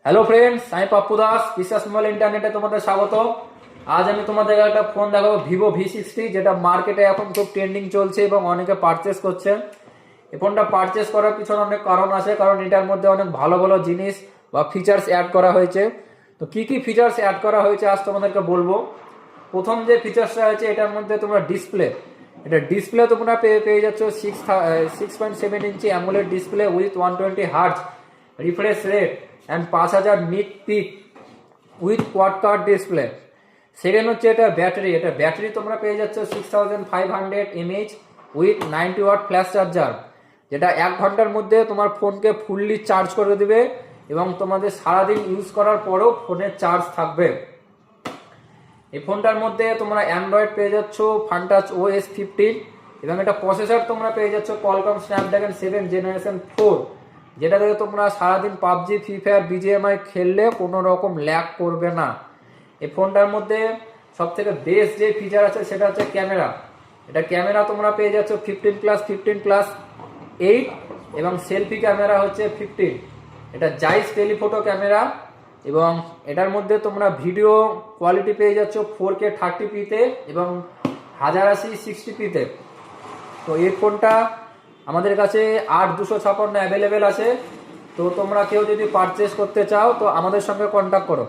Hello friends, আমি পাপ্পু দাস, বিশ্বাস mobile ইন্টারনেটে তোমাদের স্বাগত। আজ আমি তোমাদের একটা ফোন দেখাবো, ভিভো V60, যেটা মার্কেটে এখন খুব ট্রেন্ডিং চলছে এবং অনেকে পারচেস করছে। এই ফোনটা পারচেস করার পিছনে অনেক কারণ আছে, কারণ এটার মধ্যে অনেক ভালো ভালো জিনিস বা ফিচার্স অ্যাড করা হয়েছে। তো কি কি ফিচার্স অ্যাড করা হয়েছে আজ তোমাদেরকে বলবো। প্রথম যে ফিচার্সটা আছে, এটার মধ্যে তোমরা ডিসপ্লে তোমরা পেয়ে যাচ্ছ 6.7 inch AMOLED display with 120 hertz refresh rate and 5000 nit peak with quad curved display. Second হচ্ছে এটা ব্যাটারি তোমরা পেয়ে যাচ্ছ 6500 mAh with 90 watt flash charger, যেটা 1 ঘন্টার মধ্যে তোমার ফোনকে ফুললি চার্জ করে দেবে এবং তোমাদের সারাদিন ইউজ করার পরেও ফোনের চার্জ থাকবে। এই ফোনটার মধ্যে তোমরা অ্যান্ড্রয়েড পেয়ে যাচ্ছ ফান্টাচ OS 15 এবং এটা প্রসেসর তোমরা পেয়ে যাচ্ছ কোয়ালকম স্ন্যাপড্রাগন 7 জেনারেশন 4, যেটা থেকে তোমরা সারাদিন পাবজি, ফ্রি ফায়ার, BGMI খেললে কোনো রকম ল্যাগ করবে না। এই ফোনটার মধ্যে সব থেকে বেস্ট যে ফিচার আছে সেটা হচ্ছে ক্যামেরা তোমরা পেয়ে যাচ্ছ 15+8 এবং সেলফি ক্যামেরা হচ্ছে 15। এটা জাইস টেলিফোটো ক্যামেরা এবং এটার মধ্যে তোমরা ভিডিও কোয়ালিটি পেয়ে যাচ্ছ 4K 30p-তে এবং 1080 60p-তে। তো এই ফোনটা আমাদের কাছে 8256 অ্যাভেলেবেল আছে। তো তোমরা কেউ যদি পারচেস করতে চাও তো আমাদের সঙ্গে কন্ট্যাক্ট করো।